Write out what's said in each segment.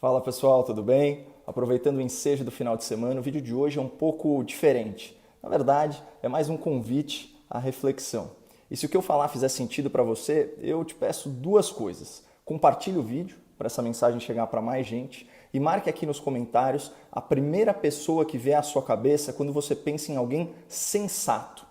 Fala pessoal, tudo bem? Aproveitando o ensejo do final de semana, o vídeo de hoje é um pouco diferente. Na verdade, é mais um convite à reflexão. E se o que eu falar fizer sentido para você, eu te peço duas coisas. Compartilhe o vídeo para essa mensagem chegar para mais gente e marque aqui nos comentários a primeira pessoa que vier à sua cabeça quando você pensa em alguém sensato.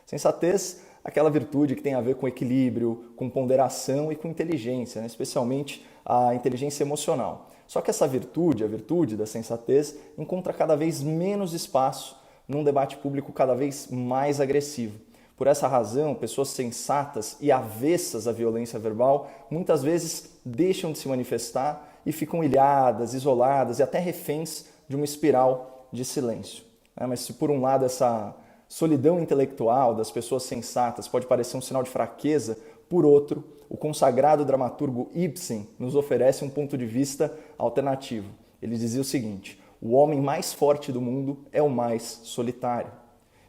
Sensatez, aquela virtude que tem a ver com equilíbrio, com ponderação e com inteligência, né? Especialmente a inteligência emocional. Só que essa virtude, a virtude da sensatez, encontra cada vez menos espaço num debate público cada vez mais agressivo. Por essa razão, pessoas sensatas e avessas à violência verbal muitas vezes deixam de se manifestar e ficam ilhadas, isoladas e até reféns de uma espiral de silêncio. Mas se por um lado essa solidão intelectual das pessoas sensatas pode parecer um sinal de fraqueza, por outro, o consagrado dramaturgo Ibsen nos oferece um ponto de vista alternativo. Ele dizia o seguinte: o homem mais forte do mundo é o mais solitário.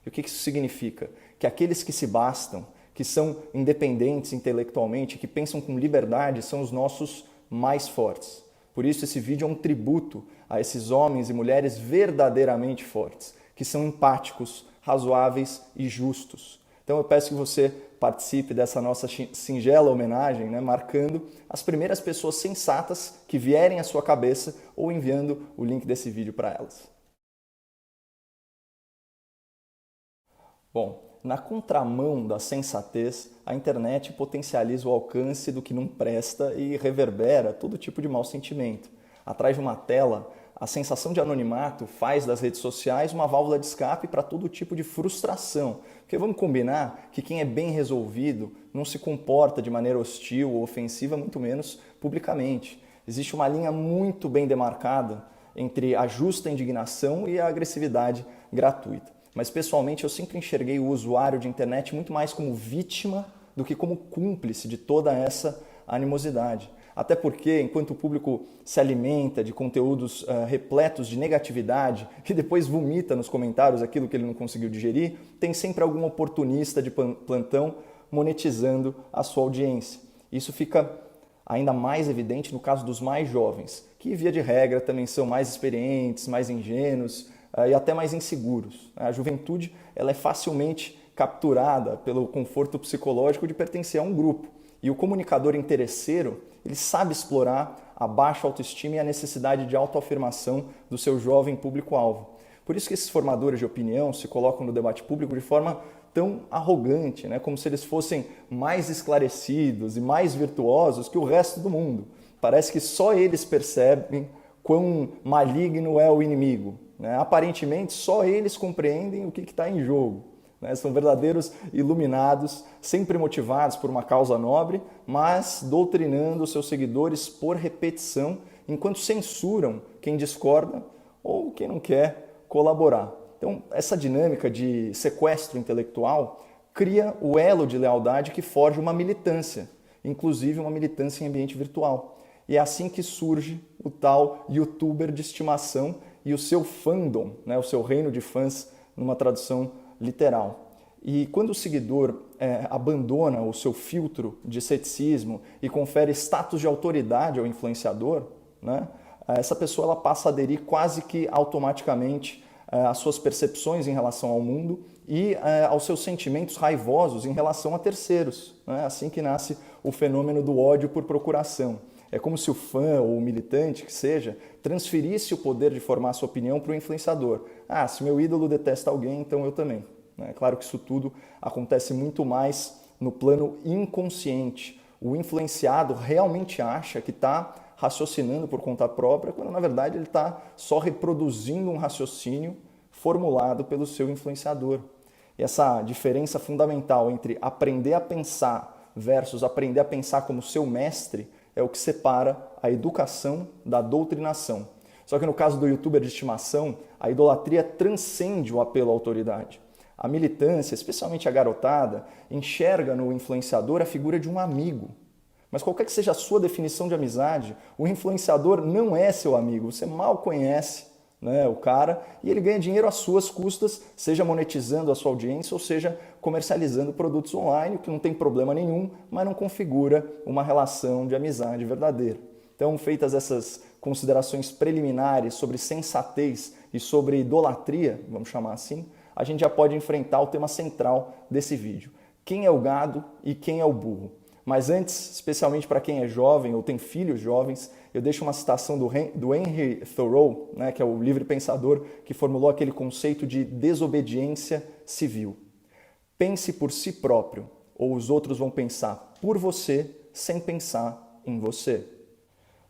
E o que isso significa? Que aqueles que se bastam, que são independentes intelectualmente, que pensam com liberdade, são os nossos mais fortes. Por isso esse vídeo é um tributo a esses homens e mulheres verdadeiramente fortes, que são empáticos, razoáveis e justos. Então eu peço que você participe dessa nossa singela homenagem, marcando as primeiras pessoas sensatas que vierem à sua cabeça ou enviando o link desse vídeo para elas. Bom, na contramão da sensatez, a internet potencializa o alcance do que não presta e reverbera todo tipo de mau sentimento. Atrás de uma tela, a sensação de anonimato faz das redes sociais uma válvula de escape para todo tipo de frustração. Porque vamos combinar que quem é bem resolvido não se comporta de maneira hostil ou ofensiva, muito menos publicamente. Existe uma linha muito bem demarcada entre a justa indignação e a agressividade gratuita. Mas pessoalmente eu sempre enxerguei o usuário de internet muito mais como vítima do que como cúmplice de toda essa animosidade. Até porque, enquanto o público se alimenta de conteúdos repletos de negatividade e depois vomita nos comentários aquilo que ele não conseguiu digerir, tem sempre algum oportunista de plantão monetizando a sua audiência. Isso fica ainda mais evidente no caso dos mais jovens, que via de regra também são mais experientes, mais ingênuos e até mais inseguros. A juventude ela é facilmente capturada pelo conforto psicológico de pertencer a um grupo. E o comunicador interesseiro, ele sabe explorar a baixa autoestima e a necessidade de autoafirmação do seu jovem público-alvo. Por isso que esses formadores de opinião se colocam no debate público de forma tão arrogante, como se eles fossem mais esclarecidos e mais virtuosos que o resto do mundo. Parece que só eles percebem quão maligno é o inimigo. Aparentemente, só eles compreendem o que está em jogo. São verdadeiros iluminados, sempre motivados por uma causa nobre, mas doutrinando seus seguidores por repetição, enquanto censuram quem discorda ou quem não quer colaborar. Então, essa dinâmica de sequestro intelectual cria o elo de lealdade que forja uma militância, inclusive uma militância em ambiente virtual. E é assim que surge o tal youtuber de estimação e o seu fandom, o seu reino de fãs, numa tradução literal. E quando o seguidor abandona o seu filtro de ceticismo e confere status de autoridade ao influenciador, essa pessoa ela passa a aderir quase que automaticamente às suas percepções em relação ao mundo e aos seus sentimentos raivosos em relação a terceiros. É assim que nasce o fenômeno do ódio por procuração. É como se o fã ou o militante, que seja, transferisse o poder de formar sua opinião para o influenciador. Se meu ídolo detesta alguém, então eu também. É claro que isso tudo acontece muito mais no plano inconsciente. O influenciado realmente acha que está raciocinando por conta própria, quando na verdade ele está só reproduzindo um raciocínio formulado pelo seu influenciador. E essa diferença fundamental entre aprender a pensar versus aprender a pensar como seu mestre é o que separa a educação da doutrinação. Só que no caso do youtuber de estimação, a idolatria transcende o apelo à autoridade. A militância, especialmente a garotada, enxerga no influenciador a figura de um amigo. Mas qualquer que seja a sua definição de amizade, o influenciador não é seu amigo, você mal conhece o cara e ele ganha dinheiro às suas custas, seja monetizando a sua audiência ou seja comercializando produtos online, o que não tem problema nenhum, mas não configura uma relação de amizade verdadeira. Então, feitas essas considerações preliminares sobre sensatez e sobre idolatria, vamos chamar assim, a gente já pode enfrentar o tema central desse vídeo. Quem é o gado e quem é o burro? Mas antes, especialmente para quem é jovem ou tem filhos jovens, eu deixo uma citação do Henry Thoreau, né, que é o livre pensador que formulou aquele conceito de desobediência civil. Pense por si próprio, ou os outros vão pensar por você sem pensar em você.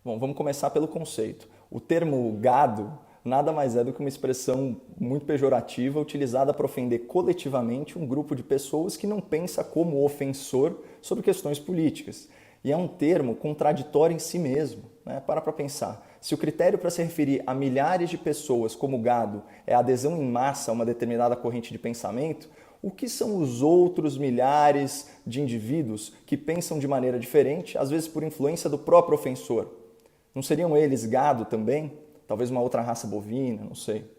Bom, vamos começar pelo conceito. O termo gado nada mais é do que uma expressão muito pejorativa utilizada para ofender coletivamente um grupo de pessoas que não pensa como ofensor sobre questões políticas. E é um termo contraditório em si mesmo. Né? Para pensar. Se o critério para se referir a milhares de pessoas como gado é a adesão em massa a uma determinada corrente de pensamento, o que são os outros milhares de indivíduos que pensam de maneira diferente, às vezes por influência do próprio ofensor? Não seriam eles gado também? Talvez uma outra raça bovina, não sei.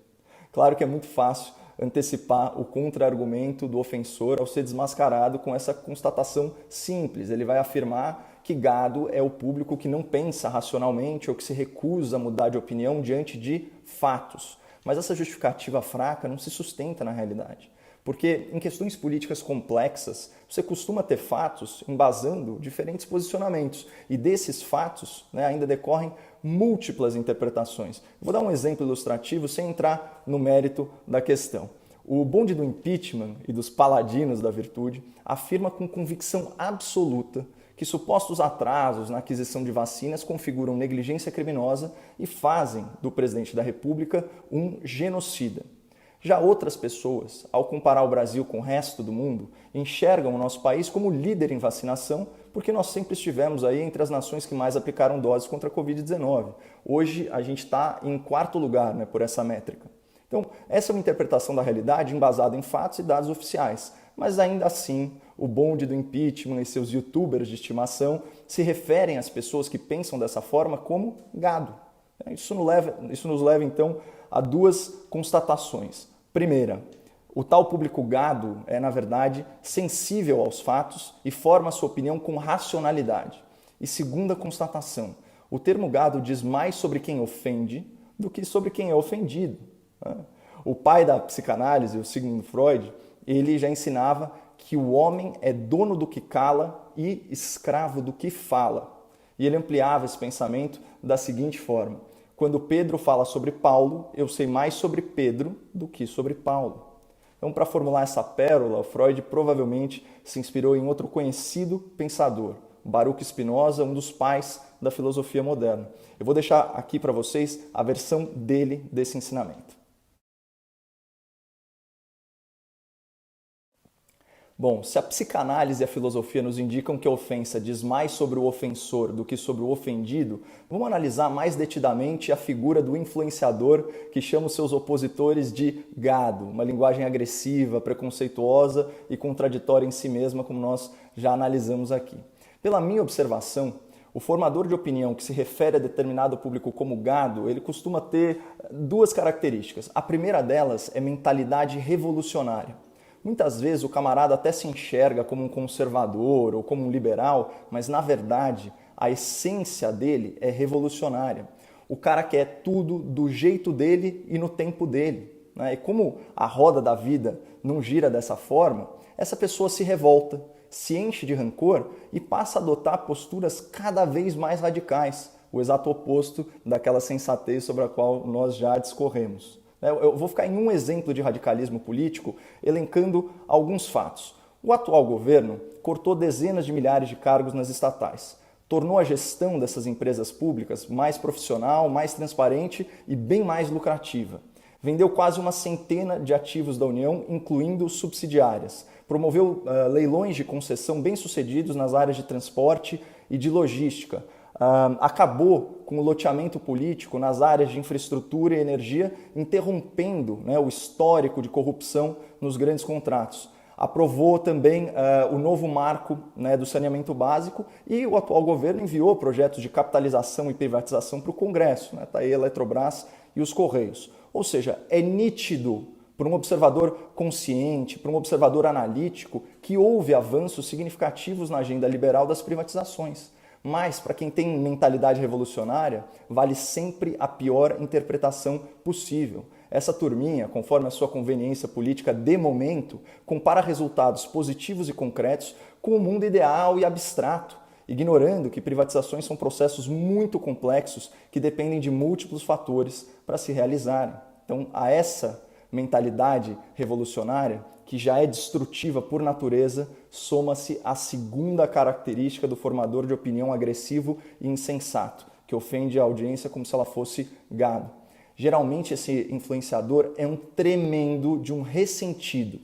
Claro que é muito fácil antecipar o contra-argumento do ofensor ao ser desmascarado com essa constatação simples. Ele vai afirmar que gado é o público que não pensa racionalmente ou que se recusa a mudar de opinião diante de fatos. Mas essa justificativa fraca não se sustenta na realidade. Porque em questões políticas complexas, você costuma ter fatos embasando diferentes posicionamentos. E desses fatos, ainda decorrem múltiplas interpretações. Vou dar um exemplo ilustrativo sem entrar no mérito da questão. O bonde do impeachment e dos paladinos da virtude afirma com convicção absoluta que supostos atrasos na aquisição de vacinas configuram negligência criminosa e fazem do presidente da República um genocida. Já outras pessoas, ao comparar o Brasil com o resto do mundo, enxergam o nosso país como líder em vacinação, porque nós sempre estivemos aí entre as nações que mais aplicaram doses contra a Covid-19. Hoje a gente está em quarto lugar, por essa métrica. Então, essa é uma interpretação da realidade embasada em fatos e dados oficiais. Mas ainda assim, o bonde do impeachment e seus youtubers de estimação se referem às pessoas que pensam dessa forma como gado. Isso nos leva então a duas constatações. Primeira, o tal público gado é, na verdade, sensível aos fatos e forma sua opinião com racionalidade. E segunda constatação, o termo gado diz mais sobre quem ofende do que sobre quem é ofendido. O pai da psicanálise, o Sigmund Freud, ele já ensinava que o homem é dono do que cala e escravo do que fala. E ele ampliava esse pensamento da seguinte forma: quando Pedro fala sobre Paulo, eu sei mais sobre Pedro do que sobre Paulo. Então, para formular essa pérola, o Freud provavelmente se inspirou em outro conhecido pensador, Baruch Spinoza, um dos pais da filosofia moderna. Eu vou deixar aqui para vocês a versão dele desse ensinamento. Bom, se a psicanálise e a filosofia nos indicam que a ofensa diz mais sobre o ofensor do que sobre o ofendido, vamos analisar mais detidamente a figura do influenciador que chama os seus opositores de gado, uma linguagem agressiva, preconceituosa e contraditória em si mesma, como nós já analisamos aqui. Pela minha observação, o formador de opinião que se refere a determinado público como gado, ele costuma ter duas características. A primeira delas é mentalidade revolucionária. Muitas vezes o camarada até se enxerga como um conservador ou como um liberal, mas na verdade a essência dele é revolucionária. O cara quer tudo do jeito dele e no tempo dele. E como a roda da vida não gira dessa forma, essa pessoa se revolta, se enche de rancor e passa a adotar posturas cada vez mais radicais, o exato oposto daquela sensatez sobre a qual nós já discorremos. Eu vou ficar em um exemplo de radicalismo político, elencando alguns fatos. O atual governo cortou dezenas de milhares de cargos nas estatais, tornou a gestão dessas empresas públicas mais profissional, mais transparente e bem mais lucrativa. Vendeu quase uma centena de ativos da União, incluindo subsidiárias. Promoveu leilões de concessão bem-sucedidos nas áreas de transporte e de logística. Acabou com o loteamento político nas áreas de infraestrutura e energia, interrompendo o histórico de corrupção nos grandes contratos. Aprovou também o novo marco do saneamento básico e o atual governo enviou projetos de capitalização e privatização para o Congresso. Está aí a Eletrobras e os Correios. Ou seja, é nítido para um observador consciente, para um observador analítico, que houve avanços significativos na agenda liberal das privatizações. Mas, para quem tem mentalidade revolucionária, vale sempre a pior interpretação possível. Essa turminha, conforme a sua conveniência política de momento, compara resultados positivos e concretos com o mundo ideal e abstrato, ignorando que privatizações são processos muito complexos que dependem de múltiplos fatores para se realizarem. Então, a essa mentalidade revolucionária, que já é destrutiva por natureza, soma-se a segunda característica do formador de opinião agressivo e insensato, que ofende a audiência como se ela fosse gado. Geralmente esse influenciador é um tremendo de um ressentido.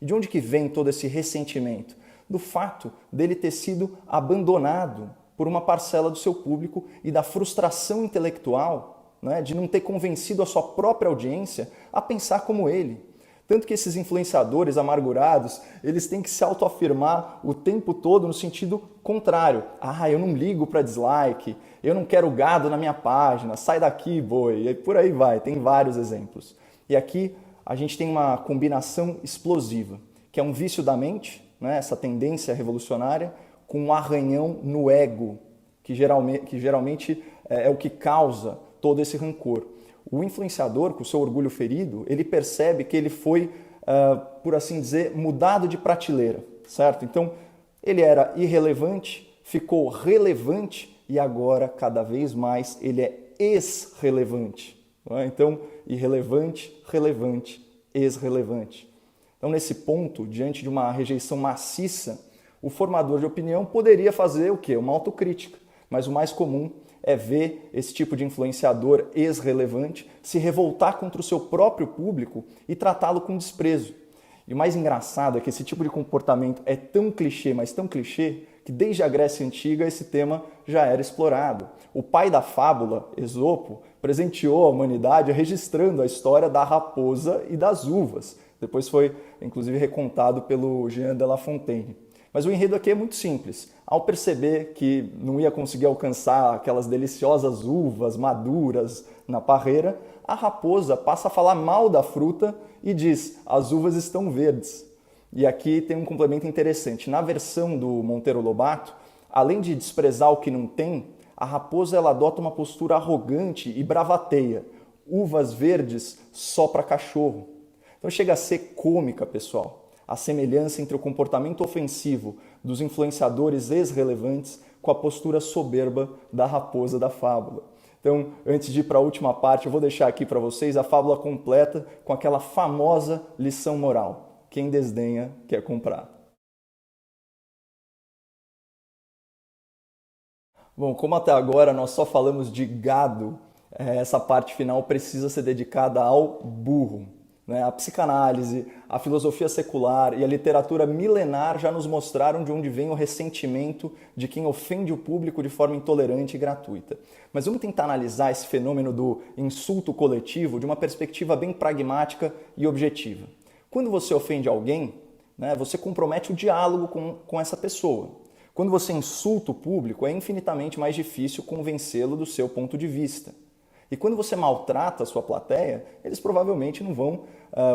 E de onde que vem todo esse ressentimento? Do fato dele ter sido abandonado por uma parcela do seu público e da frustração intelectual, né, de não ter convencido a sua própria audiência a pensar como ele. Tanto que esses influenciadores amargurados, eles têm que se autoafirmar o tempo todo no sentido contrário. Ah, eu não ligo para dislike, eu não quero gado na minha página, sai daqui, boi, e por aí vai, tem vários exemplos. E aqui a gente tem uma combinação explosiva, que é um vício da mente, né, essa tendência revolucionária, com um arranhão no ego, que geralmente é o que causa todo esse rancor. O influenciador, com o seu orgulho ferido, ele percebe que ele foi, por assim dizer, mudado de prateleira, certo? Então, ele era irrelevante, ficou relevante e agora, cada vez mais, ele é ex-relevante. Então, irrelevante, relevante, ex-relevante. Então, nesse ponto, diante de uma rejeição maciça, o formador de opinião poderia fazer o quê? Uma autocrítica, mas o mais comum é ver esse tipo de influenciador ex-relevante se revoltar contra o seu próprio público e tratá-lo com desprezo. E o mais engraçado é que esse tipo de comportamento é tão clichê, mas tão clichê, que desde a Grécia Antiga esse tema já era explorado. O pai da fábula, Esopo, presenteou a humanidade registrando a história da raposa e das uvas. Depois foi, inclusive, recontado pelo Jean de La Fontaine. Mas o enredo aqui é muito simples. Ao perceber que não ia conseguir alcançar aquelas deliciosas uvas maduras na parreira, a raposa passa a falar mal da fruta e diz: as uvas estão verdes. E aqui tem um complemento interessante. Na versão do Monteiro Lobato, além de desprezar o que não tem, a raposa ela adota uma postura arrogante e bravateia. Uvas verdes só para cachorro. Então chega a ser cômica, pessoal, a semelhança entre o comportamento ofensivo dos influenciadores ex-relevantes com a postura soberba da raposa da fábula. Então, antes de ir para a última parte, eu vou deixar aqui para vocês a fábula completa com aquela famosa lição moral. Quem desdenha quer comprar. Bom, como até agora nós só falamos de gado, essa parte final precisa ser dedicada ao burro. A psicanálise, a filosofia secular e a literatura milenar já nos mostraram de onde vem o ressentimento de quem ofende o público de forma intolerante e gratuita. Mas vamos tentar analisar esse fenômeno do insulto coletivo de uma perspectiva bem pragmática e objetiva. Quando você ofende alguém, você compromete o diálogo com essa pessoa. Quando você insulta o público, é infinitamente mais difícil convencê-lo do seu ponto de vista. E quando você maltrata a sua plateia, eles provavelmente não vão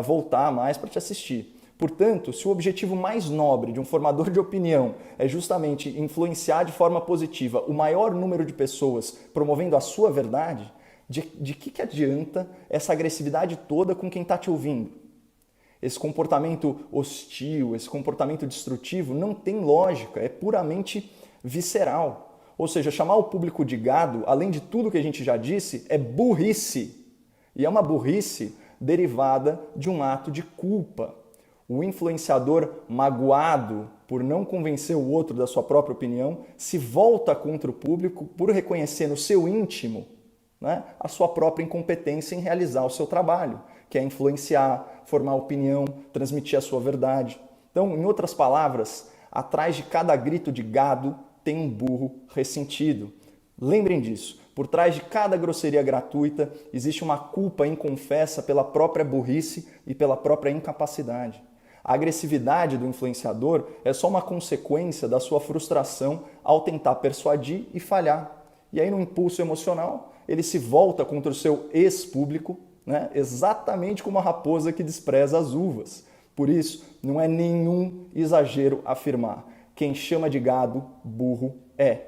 voltar mais para te assistir. Portanto, se o objetivo mais nobre de um formador de opinião é justamente influenciar de forma positiva o maior número de pessoas promovendo a sua verdade, de que adianta essa agressividade toda com quem está te ouvindo? Esse comportamento hostil, esse comportamento destrutivo não tem lógica, é puramente visceral. Ou seja, chamar o público de gado, além de tudo que a gente já disse, é burrice. E é uma burrice derivada de um ato de culpa. O influenciador magoado por não convencer o outro da sua própria opinião se volta contra o público por reconhecer no seu íntimo a sua própria incompetência em realizar o seu trabalho, que é influenciar, formar opinião, transmitir a sua verdade. Então, em outras palavras, atrás de cada grito de gado tem um burro ressentido. Lembrem disso, por trás de cada grosseria gratuita existe uma culpa inconfessa pela própria burrice e pela própria incapacidade. A agressividade do influenciador é só uma consequência da sua frustração ao tentar persuadir e falhar. E aí, no impulso emocional, ele se volta contra o seu ex-público, exatamente como a raposa que despreza as uvas. Por isso, não é nenhum exagero afirmar: quem chama de gado, burro é.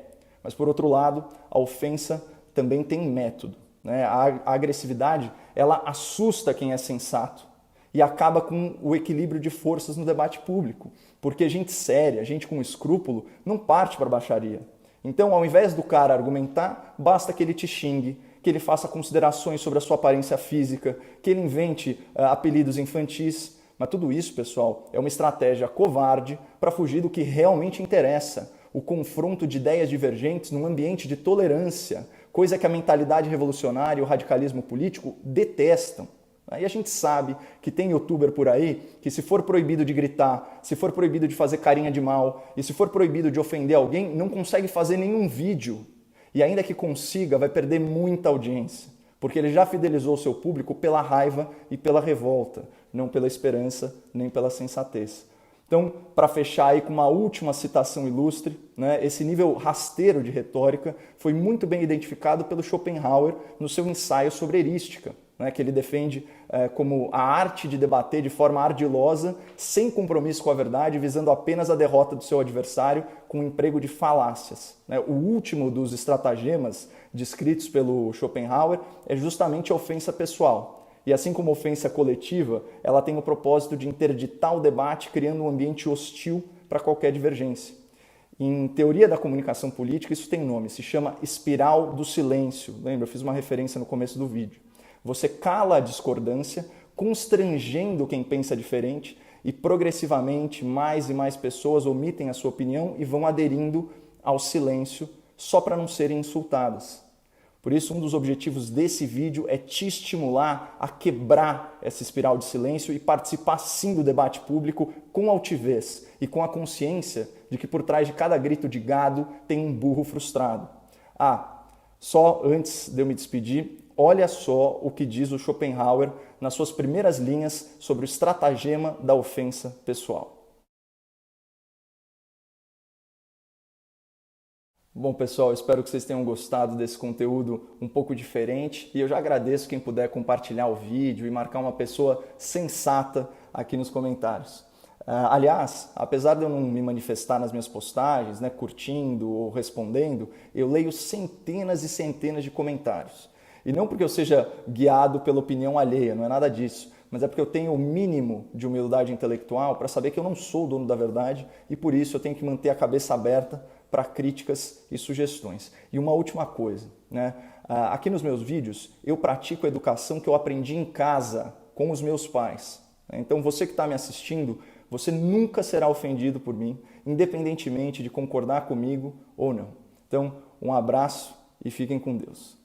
Mas, por outro lado, a ofensa também tem método, né? A agressividade, ela assusta quem é sensato e acaba com o equilíbrio de forças no debate público, porque gente séria, gente com escrúpulo, não parte para baixaria. Então, ao invés do cara argumentar, basta que ele te xingue, que ele faça considerações sobre a sua aparência física, que ele invente apelidos infantis. Mas tudo isso, pessoal, é uma estratégia covarde para fugir do que realmente interessa, o confronto de ideias divergentes num ambiente de tolerância, coisa que a mentalidade revolucionária e o radicalismo político detestam. Aí a gente sabe que tem youtuber por aí que, se for proibido de gritar, se for proibido de fazer carinha de mal e se for proibido de ofender alguém, não consegue fazer nenhum vídeo. E ainda que consiga, vai perder muita audiência, porque ele já fidelizou o seu público pela raiva e pela revolta, não pela esperança nem pela sensatez. Então, para fechar aí com uma última citação ilustre, né, esse nível rasteiro de retórica foi muito bem identificado pelo Schopenhauer no seu ensaio sobre erística, né, que ele defende como a arte de debater de forma ardilosa, sem compromisso com a verdade, visando apenas a derrota do seu adversário com o emprego de falácias. Né? O último dos estratagemas descritos pelo Schopenhauer é justamente a ofensa pessoal. E assim como a ofensa coletiva, ela tem o propósito de interditar o debate, criando um ambiente hostil para qualquer divergência. Em teoria da comunicação política, isso tem nome, se chama espiral do silêncio. Lembra? Eu fiz uma referência no começo do vídeo. Você cala a discordância, constrangendo quem pensa diferente, e progressivamente mais e mais pessoas omitem a sua opinião e vão aderindo ao silêncio só para não serem insultadas. Por isso, um dos objetivos desse vídeo é te estimular a quebrar essa espiral de silêncio e participar sim do debate público com altivez e com a consciência de que por trás de cada grito de gado tem um burro frustrado. Só antes de eu me despedir, olha só o que diz o Schopenhauer nas suas primeiras linhas sobre o estratagema da ofensa pessoal. Bom, pessoal, espero que vocês tenham gostado desse conteúdo um pouco diferente e eu já agradeço quem puder compartilhar o vídeo e marcar uma pessoa sensata aqui nos comentários. Aliás, apesar de eu não me manifestar nas minhas postagens, né, curtindo ou respondendo, eu leio centenas e centenas de comentários. E não porque eu seja guiado pela opinião alheia, não é nada disso, mas é porque eu tenho o mínimo de humildade intelectual para saber que eu não sou o dono da verdade e por isso eu tenho que manter a cabeça aberta para críticas e sugestões. E uma última coisa, né? Aqui nos meus vídeos eu pratico a educação que eu aprendi em casa com os meus pais. Então você que está me assistindo, você nunca será ofendido por mim, independentemente de concordar comigo ou não. Então, um abraço e fiquem com Deus.